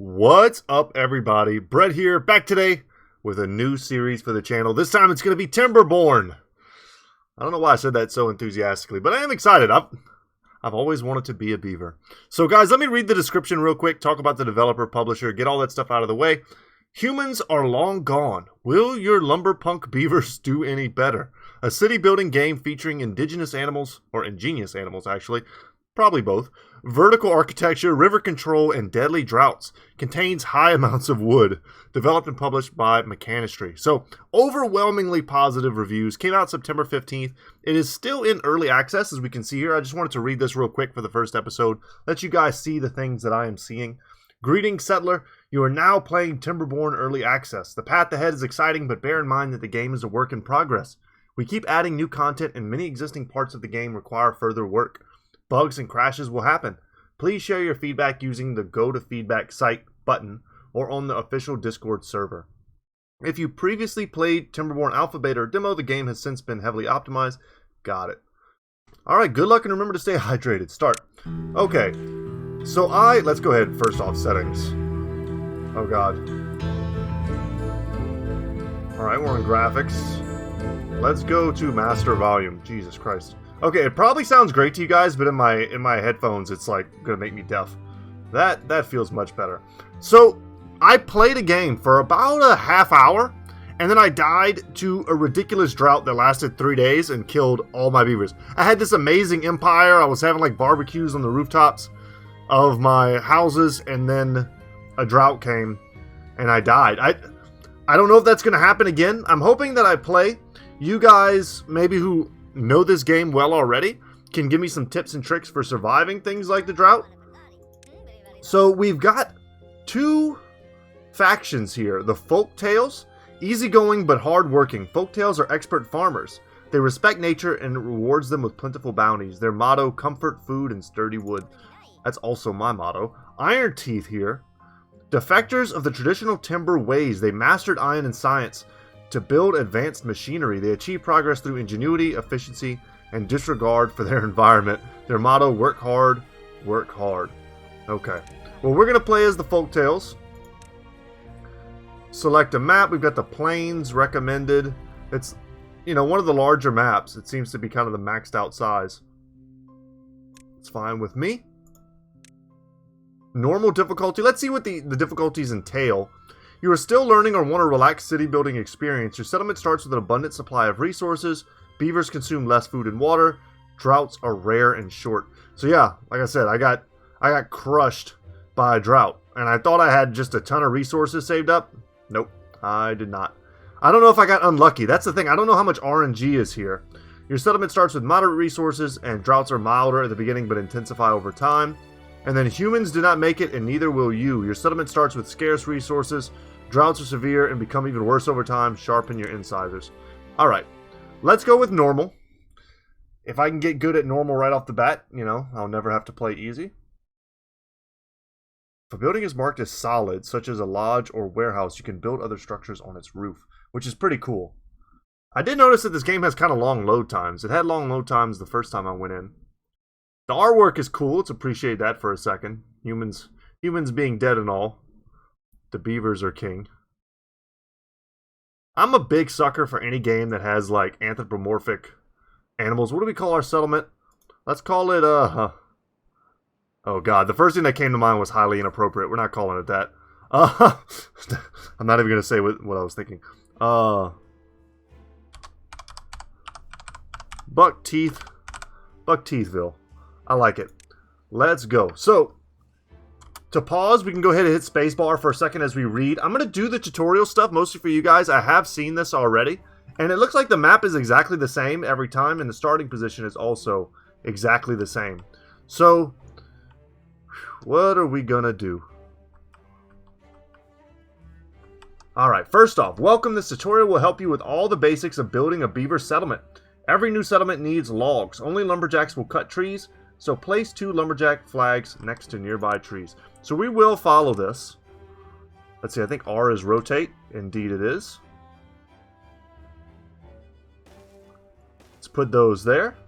What's up, everybody? Brett here, back today with a new series for the channel. This time it's going to be Timberborn. I don't know why I said that so enthusiastically, but I am excited. I've always wanted to be a beaver. So guys, let me read the description real quick, talk about the developer, publisher, get all that stuff out of the way. Humans are long gone. Will your lumberpunk beavers do any better? A city building game featuring ingenious animals, or ingenious animals actually, probably both. Vertical architecture, river control, and deadly droughts. Contains high amounts of wood. Developed and published by Mechanistry. So, overwhelmingly positive reviews. Came out September 15th. It is still in early access, as we can see here. I just wanted to read this real quick for the first episode. Let you guys see the things that I am seeing. Greetings, settler. You are now playing Timberborn Early Access. The path ahead is exciting, but bear in mind that the game is a work in progress. We keep adding new content, and many existing parts of the game require further work. Bugs and crashes will happen. Please share your feedback using the Go to Feedback site button or on the official Discord server. If you previously played Timberborn Alpha, Beta, or Demo, the game has since been heavily optimized. Got it. Alright, good luck and remember to stay hydrated. Start. Okay, so let's go ahead first off, settings. Oh god. Alright, we're on graphics. Let's go to master volume. Jesus Christ. Okay, it probably sounds great to you guys, but in my headphones, it's like gonna make me deaf. That feels much better. So I played a game for about a half hour, and then I died to a ridiculous drought that lasted 3 days and killed all my beavers. I had this amazing empire. I was having like barbecues on the rooftops of my houses, and then a drought came, and I died. I don't know if that's gonna happen again. I'm hoping that I play. You guys, maybe who know this game well already, can give me some tips and tricks for surviving things like the drought. So we've got two factions here. The Folktales, easygoing but hardworking. Folktales are expert farmers. They respect nature and it rewards them with plentiful bounties. Their motto, comfort, food, and sturdy wood. That's also my motto. Iron Teeth here. Defectors of the traditional timber ways. They mastered iron and science. To build advanced machinery, they achieve progress through ingenuity, efficiency, and disregard for their environment. Their motto, work hard, work hard. Okay. Well, we're going to play as the Folktales. Select a map. We've got the Plains recommended. It's, one of the larger maps. It seems to be kind of the maxed out size. It's fine with me. Normal difficulty. Let's see what the difficulties entail. You are still learning or want a relaxed city building experience. Your settlement starts with an abundant supply of resources. Beavers consume less food and water. Droughts are rare and short. So yeah, like I said, I got crushed by a drought. And I thought I had just a ton of resources saved up. Nope, I did not. I don't know if I got unlucky. That's the thing. I don't know how much RNG is here. Your settlement starts with moderate resources, and droughts are milder at the beginning but intensify over time. And then humans do not make it, and neither will you. Your settlement starts with scarce resources. Droughts are severe and become even worse over time. Sharpen your incisors. Alright, let's go with normal. If I can get good at normal right off the bat, I'll never have to play easy. If a building is marked as solid, such as a lodge or warehouse, you can build other structures on its roof, which is pretty cool. I did notice that this game has kind of long load times. It had long load times the first time I went in. The artwork is cool. Let's appreciate that for a second. Humans being dead and all. The beavers are king. I'm a big sucker for any game that has like anthropomorphic animals. What do we call our settlement? Let's call it oh god, the first thing that came to mind was highly inappropriate. We're not calling it that. I'm not even gonna say what I was thinking. Buckteethville. I like it. Let's go. So to pause, we can go ahead and hit spacebar for a second as we read. I'm going to do the tutorial stuff mostly for you guys. I have seen this already. And it looks like the map is exactly the same every time. And the starting position is also exactly the same. So, what are we going to do? Alright, first off, welcome. This tutorial will help you with all the basics of building a beaver settlement. Every new settlement needs logs. Only lumberjacks will cut trees. So place 2 lumberjack flags next to nearby trees. So we will follow this. Let's see, I think R is rotate. Indeed it is. Let's put those there.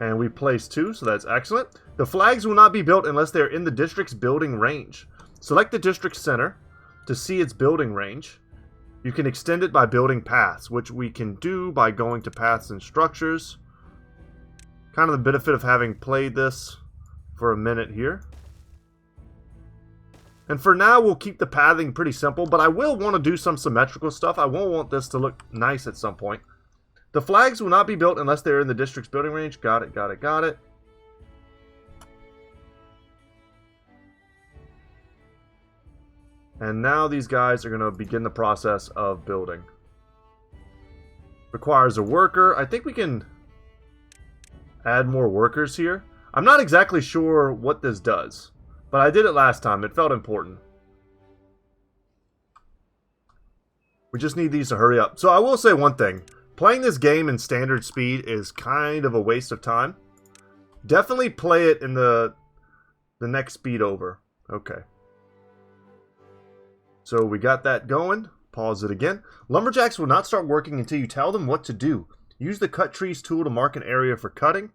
And we place 2, so that's excellent. The flags will not be built unless they're in the district's building range. Select the district center to see its building range. You can extend it by building paths, which we can do by going to paths and structures. Kind of the benefit of having played this for a minute here. And for now, we'll keep the pathing pretty simple, but I will want to do some symmetrical stuff. I will want this to look nice at some point. The flags will not be built unless they're in the district's building range. Got it, got it, got it. And now these guys are going to begin the process of building. Requires a worker. I think we can add more workers here. I'm not exactly sure what this does, but I did it last time. It felt important. We just need these to hurry up. So I will say one thing. Playing this game in standard speed is kind of a waste of time. Definitely play it in the next speed over. Okay. So we got that going. Pause it again. Lumberjacks will not start working until you tell them what to do. Use the cut trees tool to mark an area for cutting.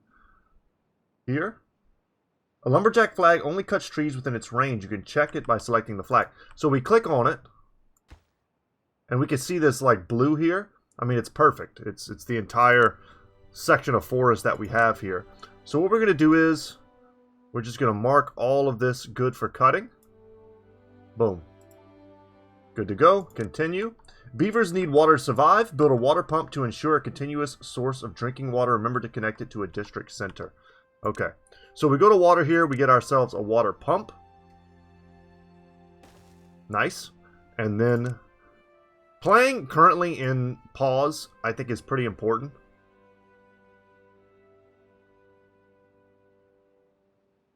Here. A lumberjack flag only cuts trees within its range. You can check it by selecting the flag. So we click on it. And we can see this like blue here. I mean, it's perfect. It's the entire section of forest that we have here. So what we're going to do is we're just going to mark all of this good for cutting. Boom. Good to go. Continue. Beavers need water to survive. Build a water pump to ensure a continuous source of drinking water. Remember to connect it to a district center. Okay. So we go to water here. We get ourselves a water pump. Nice. And then playing currently in pause, I think, is pretty important.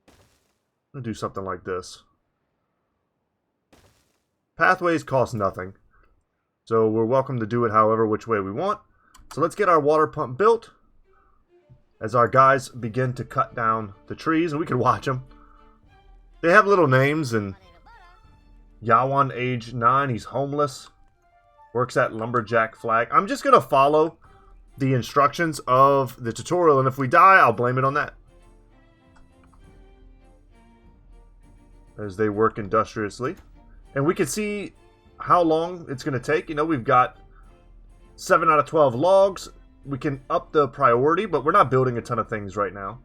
I'm going to do something like this. Pathways cost nothing. So we're welcome to do it however which way we want. So let's get our water pump built as our guys begin to cut down the trees, and we can watch them. They have little names, and Yawan, age 9, he's homeless. Works at Lumberjack Flag. I'm just going to follow the instructions of the tutorial, and if we die, I'll blame it on that. As they work industriously. And we can see how long it's going to take. You know, we've got 7 out of 12 logs. We can up the priority, but we're not building a ton of things right now.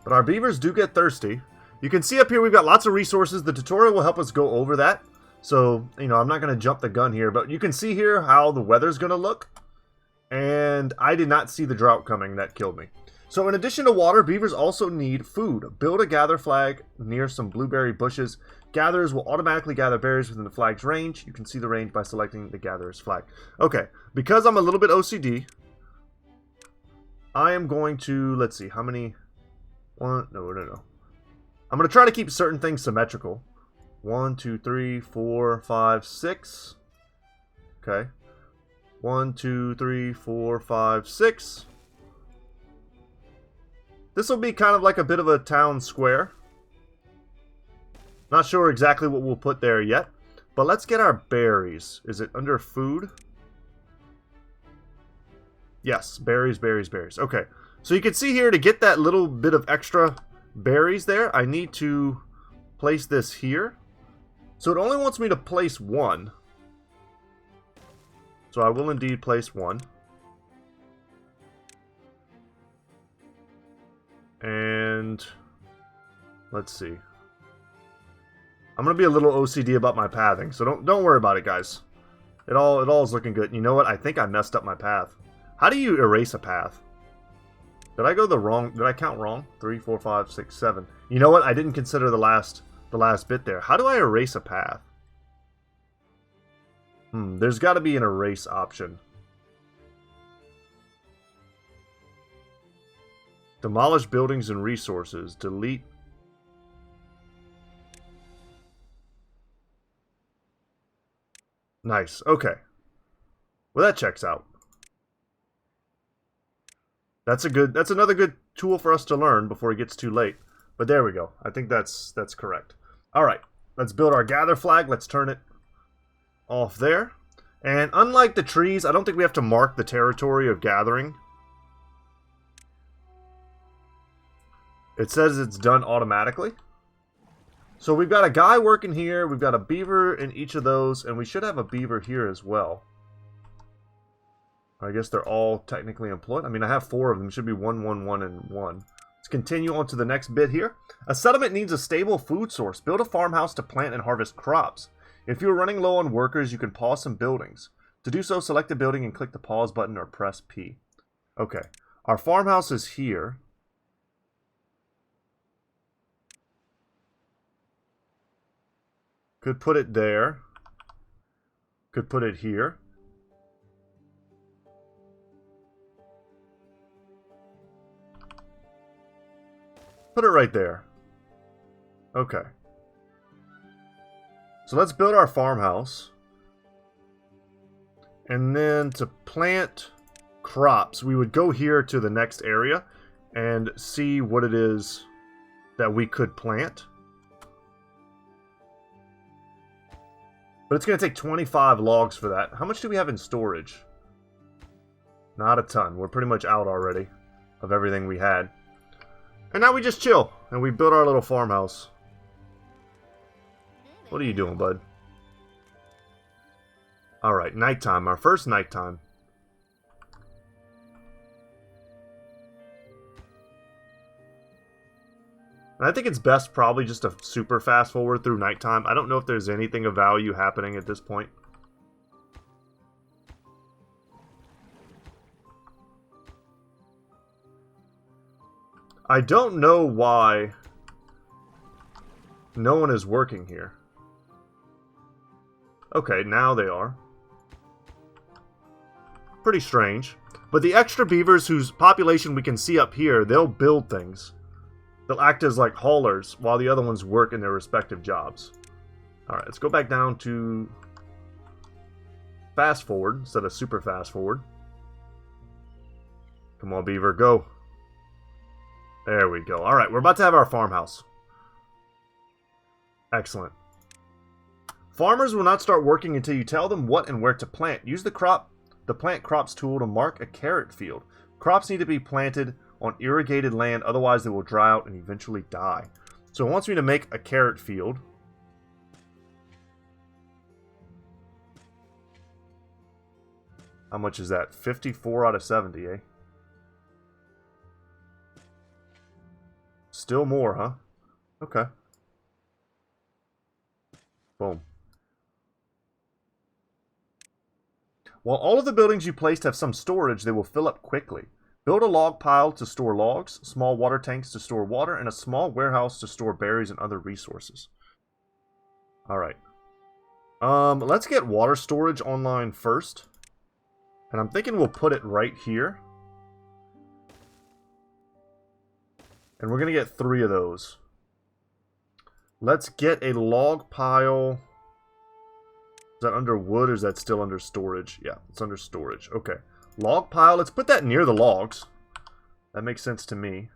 But our beavers do get thirsty. You can see up here we've got lots of resources. The tutorial will help us go over that. So, you know, I'm not going to jump the gun here, but you can see here how the weather's going to look. And I did not see the drought coming. That killed me. So in addition to water, beavers also need food. Build a gather flag near some blueberry bushes. Gatherers will automatically gather berries within the flag's range. You can see the range by selecting the gatherer's flag. Okay, because I'm a little bit OCD, I am going to, let's see, how many? No. I'm going to try to keep certain things symmetrical. 1, 2, 3, 4, 5, 6. Okay. 1, 2, 3, 4, 5, 6. This will be kind of like a bit of a town square. Not sure exactly what we'll put there yet. But let's get our berries. Is it under food? Yes, berries, berries, berries. Okay. So you can see here to get that little bit of extra berries there, I need to place this here. So it only wants me to place one. So I will indeed place one. And let's see. I'm gonna be a little OCD about my pathing, so don't worry about it, guys. It all is looking good. You know what? I think I messed up my path. How do you erase a path? Did I go the wrong? Did I count wrong? 3, 4, 5, 6, 7. You know what? I didn't consider the last bit there. How do I erase a path? There's got to be an erase option. Demolish buildings and resources. Delete. Nice. Okay. Well, that checks out. That's another good tool for us to learn before it gets too late. But there we go. I think that's correct. All right. Let's build our gather flag. Let's turn it off there. And unlike the trees, I don't think we have to mark the territory of gathering. It says it's done automatically. So we've got a guy working here, we've got a beaver in each of those, and we should have a beaver here as well. I guess they're all technically employed. I mean, I have 4 of them. It should be 1, 1, 1, and 1. Let's continue on to the next bit here. A settlement needs a stable food source. Build a farmhouse to plant and harvest crops. If you're running low on workers, you can pause some buildings. To do so, select a building and click the pause button or press P. Okay, our farmhouse is here. Could put it there. Could put it here. Put it right there. Okay. So let's build our farmhouse. And then to plant crops, we would go here to the next area and see what it is that we could plant. But it's going to take 25 logs for that. How much do we have in storage? Not a ton. We're pretty much out already of everything we had. And now we just chill. And we build our little farmhouse. What are you doing, bud? Alright, nighttime. Our first nighttime. And I think it's best probably just to super fast forward through nighttime. I don't know if there's anything of value happening at this point. I don't know why no one is working here. Okay, now they are. Pretty strange. But the extra beavers whose population we can see up here, they'll build things. They'll act as like haulers while the other ones work in their respective jobs. Alright, let's go back down to fast forward instead of super fast forward. Come on, beaver, go. There we go. Alright, we're about to have our farmhouse. Excellent. Farmers will not start working until you tell them what and where to plant. Use the plant crops tool to mark a carrot field. Crops need to be planted on irrigated land, otherwise they will dry out and eventually die. So it wants me to make a carrot field. How much is that? 54 out of 70, eh? Still more, huh? Okay. Boom. While all of the buildings you placed have some storage, they will fill up quickly. Build a log pile to store logs, small water tanks to store water, and a small warehouse to store berries and other resources. Alright. Let's get water storage online first. And I'm thinking we'll put it right here. And we're going to get 3 of those. Let's get a log pile. Is that under wood or is that still under storage? Yeah, it's under storage. Okay. Log pile. Let's put that near the logs. That makes sense to me.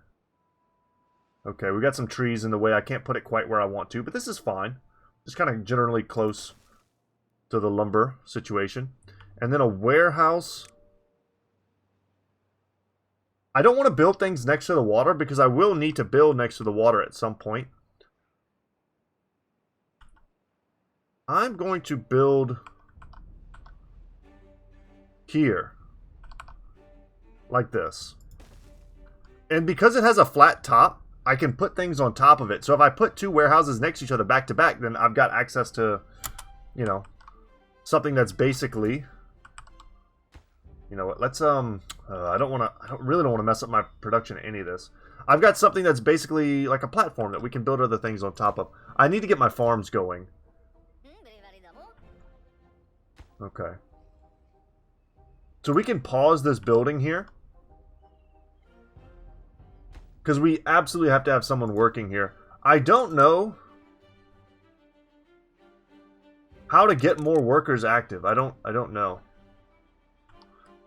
Okay, we got some trees in the way. I can't put it quite where I want to, but this is fine. Just kind of generally close to the lumber situation. And then a warehouse. I don't want to build things next to the water because I will need to build next to the water at some point. I'm going to build here. Like this. And because it has a flat top, I can put things on top of it. So if I put 2 warehouses next to each other back to back, then I've got access to, you know, something that's basically, you know what, let's, I really don't want to mess up my production in any of this. I've got something that's basically like a platform that we can build other things on top of. I need to get my farms going. Okay. So we can pause this building here. Because we absolutely have to have someone working here. I don't know how to get more workers active. I don't know.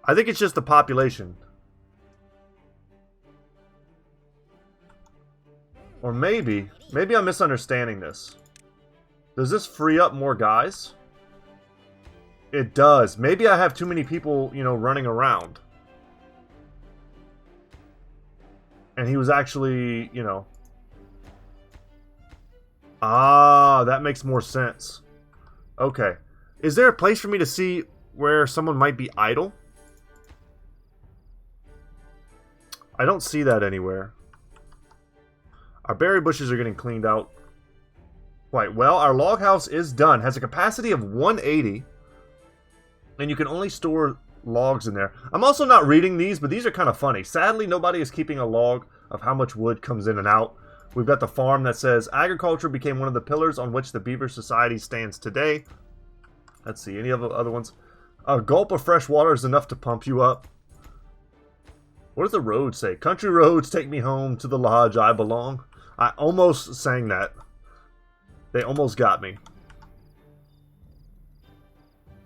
I think it's just the population. Or maybe I'm misunderstanding this. Does this free up more guys? It does. Maybe I have too many people, you know, running around. And he was actually, you know, Ah, that makes more sense. Okay. Is there a place for me to see where someone might be idle? I don't see that anywhere. Our berry bushes are getting cleaned out quite well. Our log house is done. Has a capacity of 180. And you can only store logs in there. I'm also not reading these, but these are kind of funny. Sadly, nobody is keeping a log of how much wood comes in and out. We've got the farm that says, agriculture became one of the pillars on which the Beaver Society stands today. Let's see, any other ones? A gulp of fresh water is enough to pump you up. What does the road say? Country roads take me home to the lodge I belong. I almost sang that. They almost got me.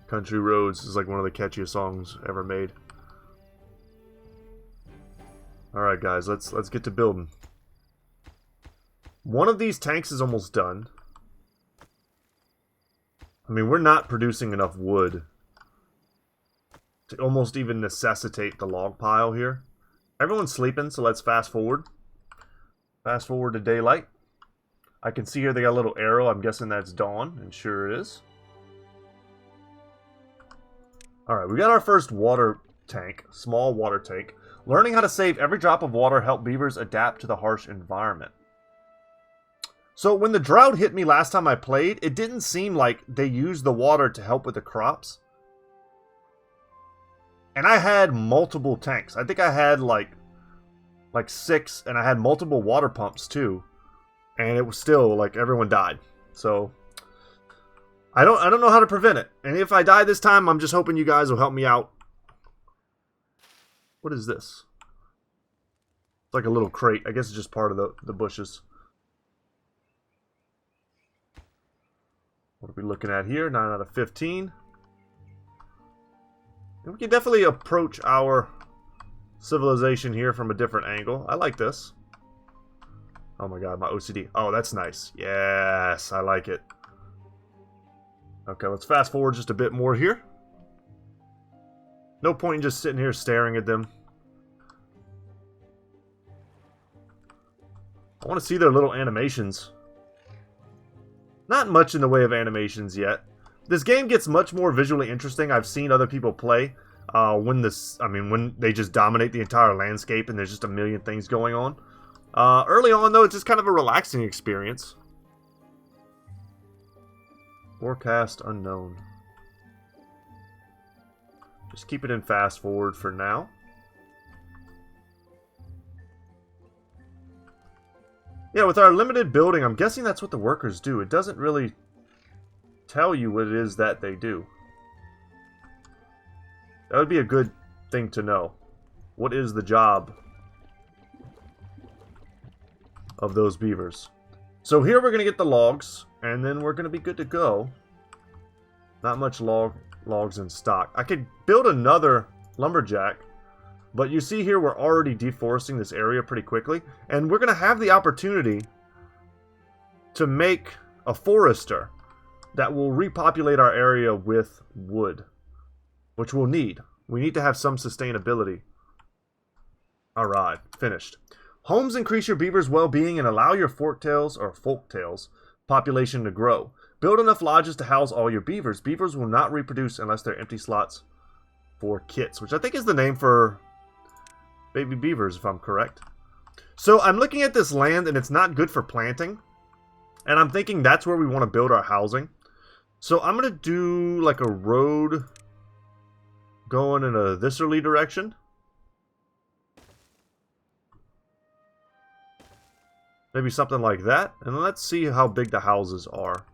Country Roads is like one of the catchiest songs ever made. Alright guys, let's get to building. One of these tanks is almost done. I mean, we're not producing enough wood to almost even necessitate the log pile here. Everyone's sleeping, so let's fast forward. Fast forward to daylight. I can see here they got a little arrow. I'm guessing that's dawn, and sure it is. Alright, we got our first water tank, small water tank. Learning how to save every drop of water helped beavers adapt to the harsh environment. So when the drought hit me last time I played, it didn't seem like they used the water to help with the crops. And I had multiple tanks. I think I had like 6, and I had multiple water pumps too. And it was still like everyone died. So I don't know how to prevent it. And if I die this time, I'm just hoping you guys will help me out. What is this? It's like a little crate. I guess it's just part of the bushes. What are we looking at here? 9 out of 15. And we can definitely approach our civilization here from a different angle. I like this. Oh my god, my OCD. Oh, that's nice. Yes, I like it. Okay, let's fast forward just a bit more here. No point in just sitting here staring at them. I want to see their little animations. Not much in the way of animations yet. This game gets much more visually interesting. I've seen other people play when they just dominate the entire landscape and there's just a million things going on. Early on, though, it's just kind of a relaxing experience. Forecast unknown. Just keep it in fast forward for now. Yeah, with our limited building, I'm guessing that's what the workers do. It doesn't really tell you what it is that they do. That would be a good thing to know. What is the job of those beavers? So here we're going to get the logs, and then we're going to be good to go. Not much logs in stock. I could build another lumberjack, but you see here we're already deforesting this area pretty quickly, and we're going to have the opportunity to make a forester that will repopulate our area with wood, which we'll need. We need to have some sustainability. Alright, finished. Homes increase your beaver's well-being and allow your folktails population to grow. Build enough lodges to house all your beavers. Beavers will not reproduce unless they're empty slots for kits, which I think is the name for baby beavers, if I'm correct. So I'm looking at this land, and it's not good for planting. And I'm thinking that's where we want to build our housing. So I'm going to do like a road going in a this'erly direction. Maybe something like that. And let's see how big the houses are.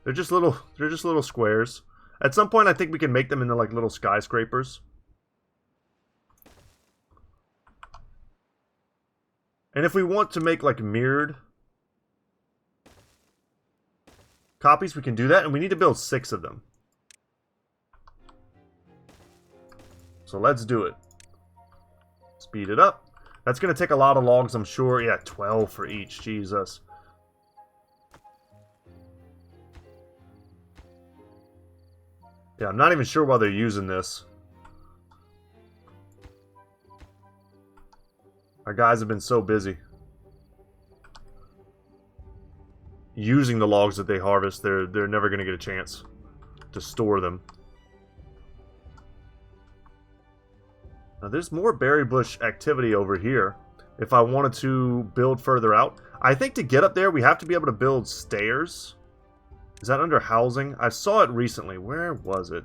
They're just little squares. At some point I think we can make them into like little skyscrapers. And if we want to make like mirrored copies, we can do that, and we need to build 6 of them. So let's do it. Speed it up. That's going to take a lot of logs, I'm sure. Yeah, 12 for each. Jesus. Yeah, I'm not even sure why they're using this. Our guys have been so busy. using the logs that they harvest, they're never going to get a chance to store them. Now, there's more berry bush activity over here. If I wanted to build further out, I think to get up there, we have to be able to build stairs. Is that under housing? I saw it recently. Where was it?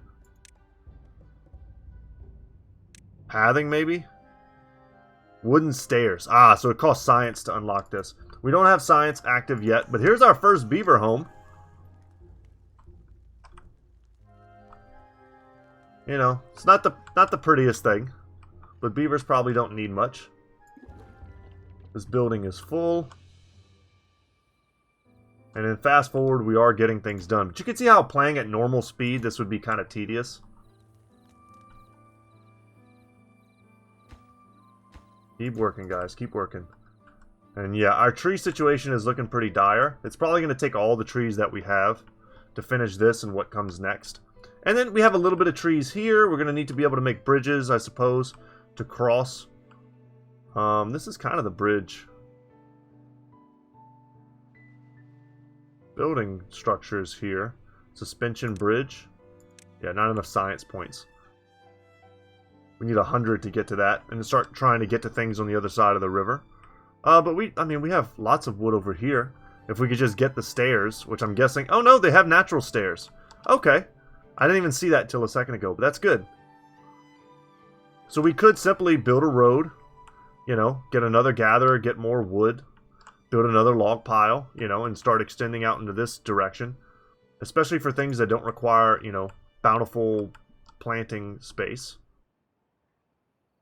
Pathing, maybe? Wooden stairs. Ah, so it costs science to unlock this. We don't have science active yet, but here's our first beaver home. You know, it's not the prettiest thing, but beavers probably don't need much. This building is full. And then fast forward, we are getting things done. But you can see how playing at normal speed, this would be kind of tedious. Keep working, guys. Keep working. And yeah, our tree situation is looking pretty dire. It's probably going to take all the trees that we have to finish this and what comes next. And then we have a little bit of trees here. We're going to need to be able to make bridges, I suppose, to cross. This is kind of the bridge. Building structures here. Suspension bridge. Yeah, not enough science points. We need 100 to get to that and to start trying to get to things on the other side of the river. But we have lots of wood over here. If we could just get the stairs, which I'm guessing... Oh no, they have natural stairs. Okay. I didn't even see that till a second ago, but that's good. So we could simply build a road. You know, get another gatherer, get more wood, build another log pile, you know, and start extending out into this direction. Especially for things that don't require, you know, bountiful planting space.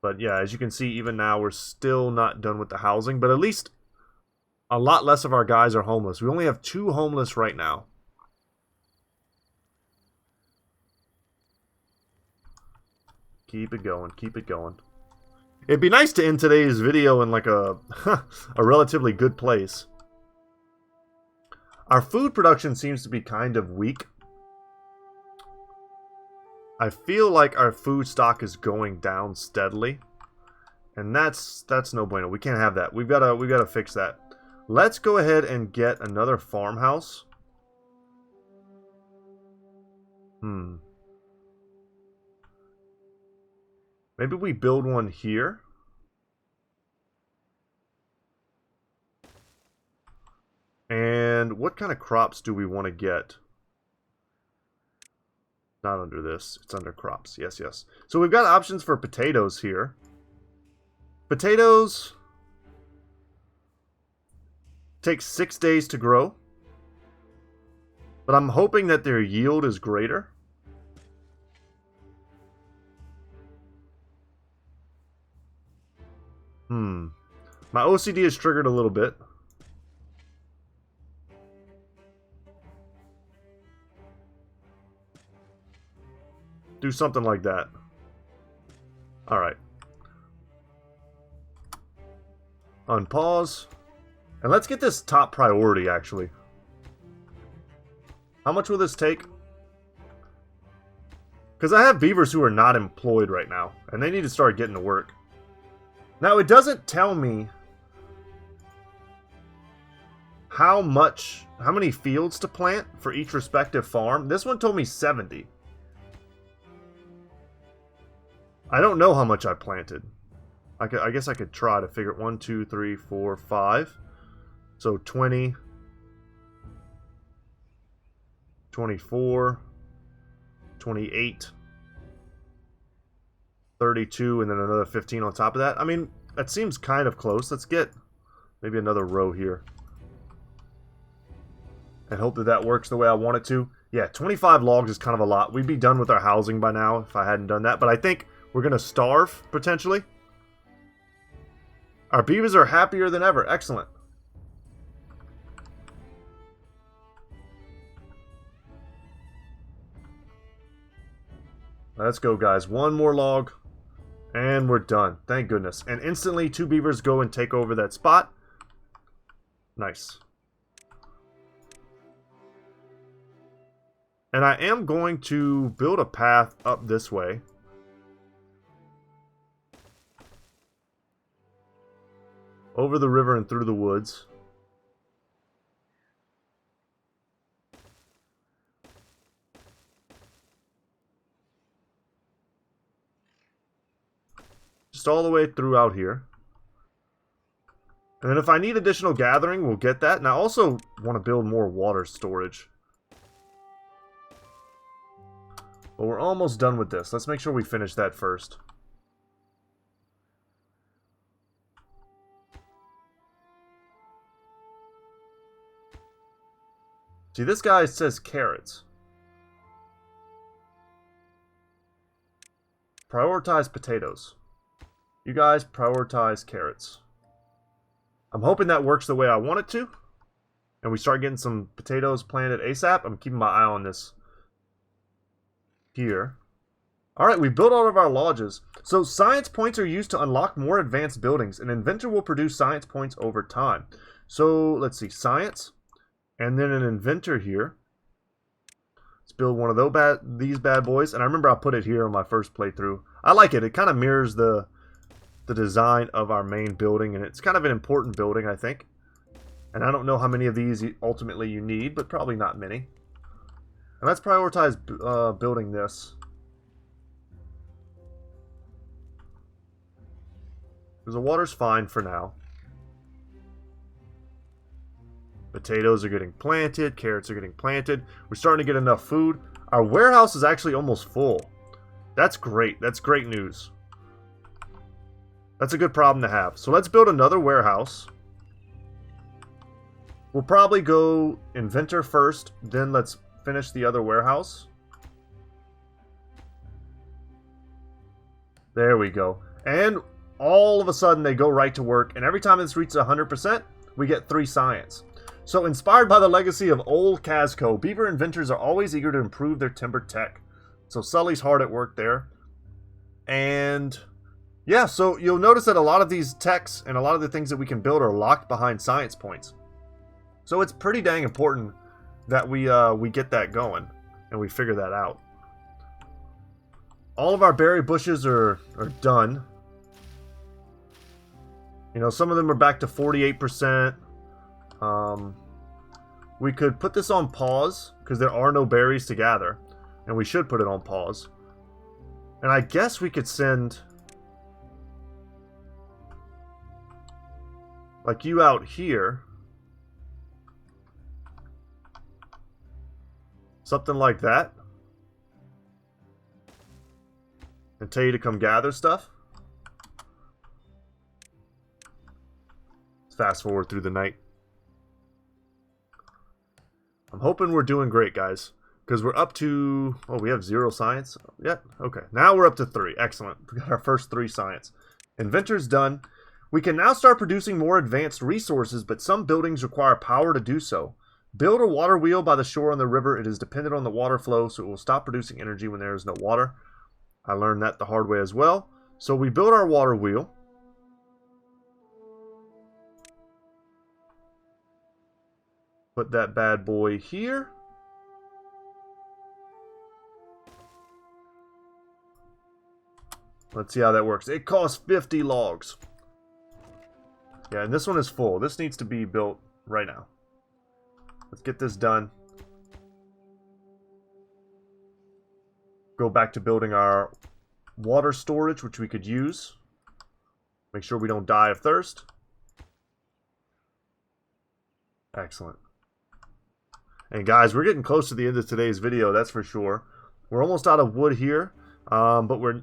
But yeah, as you can see, even now, we're still not done with the housing. But at least a lot less of our guys are homeless. We only have 2 homeless right now. Keep it going, keep it going. It'd be nice to end today's video in like a relatively good place. Our food production seems to be kind of weak. I feel like our food stock is going down steadily. And that's no bueno. We can't have that. We've gotta fix that. Let's go ahead and get another farmhouse. Maybe we build one here. And what kind of crops do we want to get? Not under this. It's under crops. Yes, yes. So we've got options for potatoes here. Potatoes take 6 days to grow. But I'm hoping that their yield is greater. My OCD is triggered a little bit. Do something like that. Alright. Unpause. And let's get this top priority, actually. How much will this take? Because I have beavers who are not employed right now. And they need to start getting to work. Now, it doesn't tell me how many fields to plant for each respective farm. This one told me 70. I don't know how much I planted. I guess I could try to figure it. 1, 2, 3, 4, 5. So 20, 24, 28, 32, and then another 15 on top of that. I mean, that seems kind of close. Let's get maybe another row here. And hope that that works the way I want it to. Yeah, 25 logs is kind of a lot. We'd be done with our housing by now if I hadn't done that. But I think we're going to starve, potentially. Our beavers are happier than ever. Excellent. Let's go, guys. One more log. And we're done. Thank goodness. And instantly, 2 beavers go and take over that spot. Nice. And I am going to build a path up this way. Over the river and through the woods. just all the way throughout here. And then if I need additional gathering, we'll get that. And I also want to build more water storage. But we're almost done with this. Let's make sure we finish that first. See, this guy says carrots. Prioritize potatoes. You guys prioritize carrots. I'm hoping that works the way I want it to. And we start getting some potatoes planted ASAP. I'm keeping my eye on this here. Alright, we built all of our lodges. So science points are used to unlock more advanced buildings. An inventor will produce science points over time. So let's see, science. And then an inventor here. Let's build one of these bad boys. And I remember I put it here on my first playthrough. I like it. It kind of mirrors the design of our main building. And it's kind of an important building, I think. And I don't know how many of these ultimately you need, but probably not many. And let's prioritize building this. Because the water's fine for now. Potatoes are getting planted. Carrots are getting planted. We're starting to get enough food. Our warehouse is actually almost full. That's great. That's great news. That's a good problem to have. So let's build another warehouse. We'll probably go inventor first. Then let's finish the other warehouse. There we go. And all of a sudden they go right to work. And every time this reaches 100%, we get 3 science. So, inspired by the legacy of old Casco, Beaver inventors are always eager to improve their timber tech. So, Sully's hard at work there. And, yeah, so you'll notice that a lot of these techs and a lot of the things that we can build are locked behind science points. So, it's pretty dang important that we get that going and we figure that out. All of our berry bushes are done. You know, some of them are back to 48%. We could put this on pause because there are no berries to gather, and we should put it on pause. And I guess we could send like you out here, something like that, and tell you to come gather stuff. Let's fast forward through the night. I'm hoping we're doing great, guys. Because we're up to... Oh, we have 0 science? Yeah, okay. Now we're up to 3. Excellent. We got our first 3 science. Inventor's done. We can now start producing more advanced resources, but some buildings require power to do so. Build a water wheel by the shore on the river. It is dependent on the water flow, so it will stop producing energy when there is no water. I learned that the hard way as well. So we build our water wheel. Put that bad boy here. Let's see how that works. It costs 50 logs. Yeah, and this one is full. This needs to be built right now. Let's get this done. Go back to building our water storage, which we could use. Make sure we don't die of thirst. Excellent. And guys, we're getting close to the end of today's video, that's for sure. We're almost out of wood here, but we're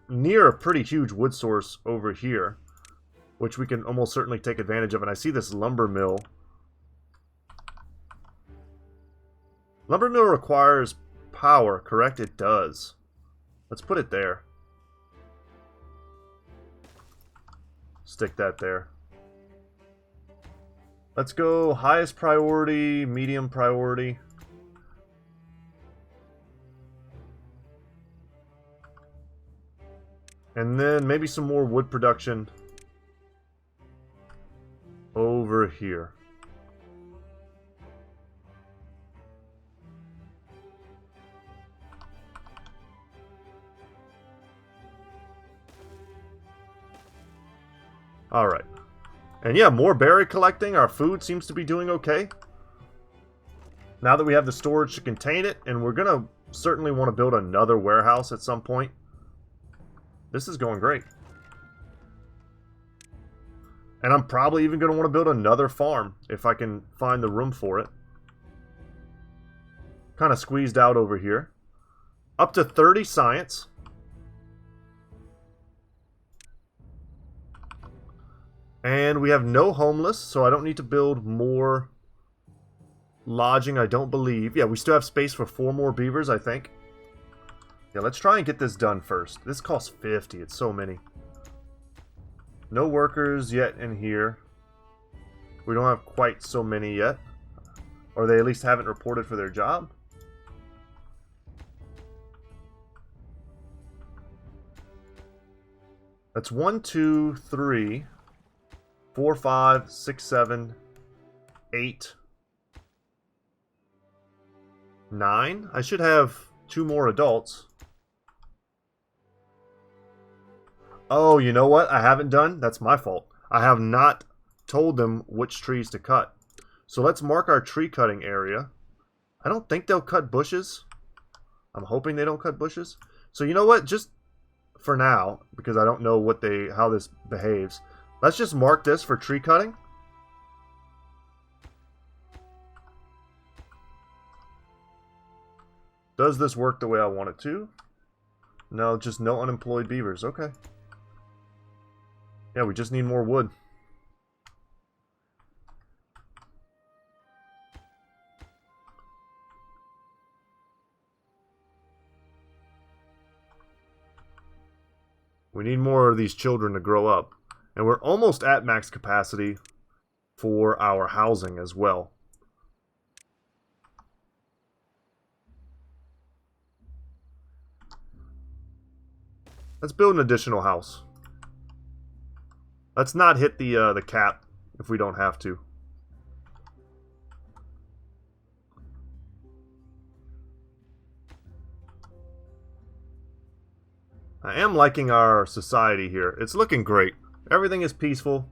near a pretty huge wood source over here, which we can almost certainly take advantage of. And I see this lumber mill. Lumber mill requires power, correct? It does. Let's put it there. Stick that there. Let's go highest priority, medium priority. And then maybe some more wood production over here. All right. And yeah, more berry collecting. Our food seems to be doing okay. Now that we have the storage to contain it, and we're going to certainly want to build another warehouse at some point. This is going great. And I'm probably even going to want to build another farm if I can find the room for it. Kind of squeezed out over here. Up to 30 science. And we have no homeless, so I don't need to build more lodging, I don't believe. Yeah, we still have space for 4 more beavers, I think. Yeah, let's try and get this done first. This costs 50. It's so many. No workers yet in here. We don't have quite so many yet. Or they at least haven't reported for their job. That's 1, 2, 3, 4, 5, 6, 7, 8, 9. I should have 2 more adults. Oh, you know what I haven't done? That's my fault. I have not told them which trees to cut. So let's mark our tree cutting area. I don't think they'll cut bushes. I'm hoping they don't cut bushes. So you know what? Just for now, because I don't know how this behaves, let's just mark this for tree cutting. Does this work the way I want it to? No, just no unemployed beavers. Okay. Yeah, we just need more wood. We need more of these children to grow up. And we're almost at max capacity for our housing as well. Let's build an additional house. Let's not hit the cap if we don't have to. I am liking our society here. It's looking great. Everything is peaceful.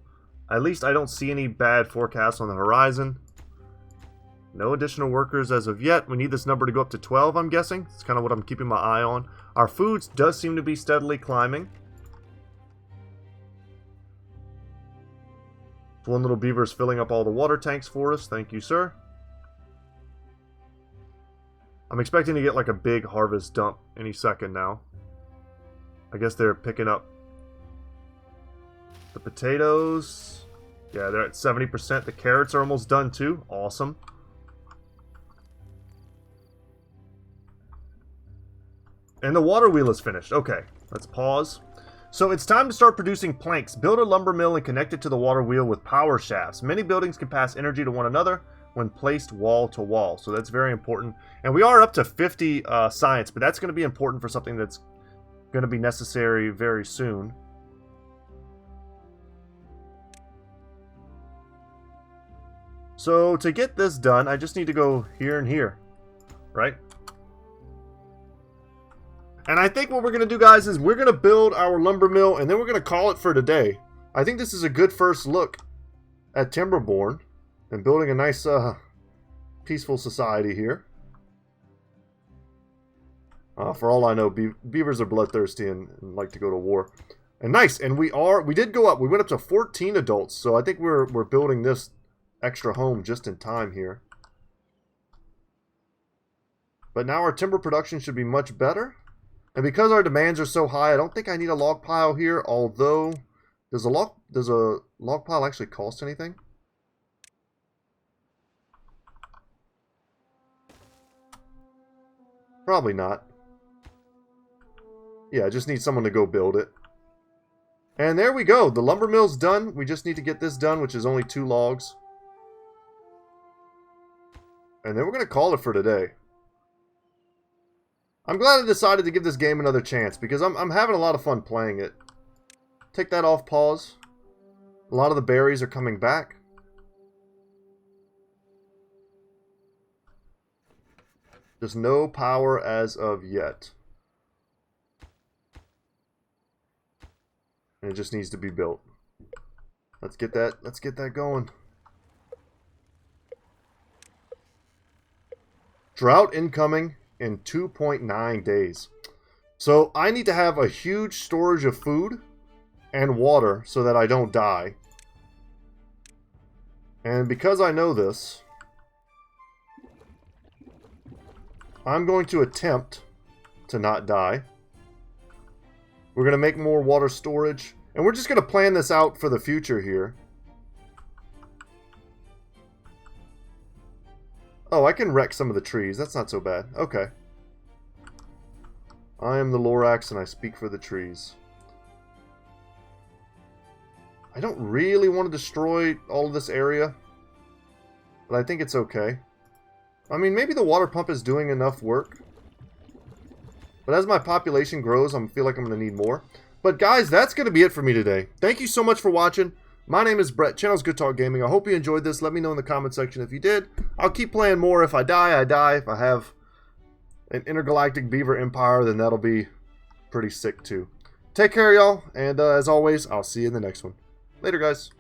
At least I don't see any bad forecasts on the horizon. No additional workers as of yet. We need this number to go up to 12, I'm guessing. It's kind of what I'm keeping my eye on. Our foods does seem to be steadily climbing. One little beaver is filling up all the water tanks for us. Thank you, sir. I'm expecting to get like a big harvest dump any second now. I guess they're picking up the potatoes. Yeah, they're at 70%. The carrots are almost done too. Awesome. And the water wheel is finished. Okay, let's pause. So it's time to start producing planks. Build a lumber mill and connect it to the water wheel with power shafts. Many buildings can pass energy to one another when placed wall to wall. So that's very important. And we are up to 50 science, but that's going to be important for something that's going to be necessary very soon. So to get this done, I just need to go here and here, right? And I think what we're going to do, guys, is we're going to build our lumber mill, and then we're going to call it for today. I think this is a good first look at Timberborn and building a nice, peaceful society here. For all I know, beavers are bloodthirsty and like to go to war. And nice, and we did go up. We went up to 14 adults, so I think we're building this extra home just in time here. But now our timber production should be much better. And because our demands are so high, I don't think I need a log pile here, although does a log pile actually cost anything? Probably not. Yeah, I just need someone to go build it. And there we go. The lumber mill's done. We just need to get this done, which is only 2 logs. And then we're going to call it for today. I'm glad I decided to give this game another chance because I'm having a lot of fun playing it. Take that off pause. A lot of the berries are coming back. There's no power as of yet. And it just needs to be built. Let's get that going. Drought incoming in 2.9 days. So I need to have a huge storage of food and water so that I don't die. And because I know this, I'm going to attempt to not die. We're going to make more water storage. And we're just going to plan this out for the future here. Oh, I can wreck some of the trees. That's not so bad. Okay. I am the Lorax and I speak for the trees. I don't really want to destroy all of this area, but I think it's okay. I mean, maybe the water pump is doing enough work. But as my population grows, I feel like I'm going to need more. But guys, that's going to be it for me today. Thank you so much for watching. My name is Brett, channel's Goodtalk Gaming. I hope you enjoyed this. Let me know in the comment section if you did. I'll keep playing more. If I die, I die. If I have an intergalactic beaver empire, then that'll be pretty sick too. Take care, y'all. And as always, I'll see you in the next one. Later, guys.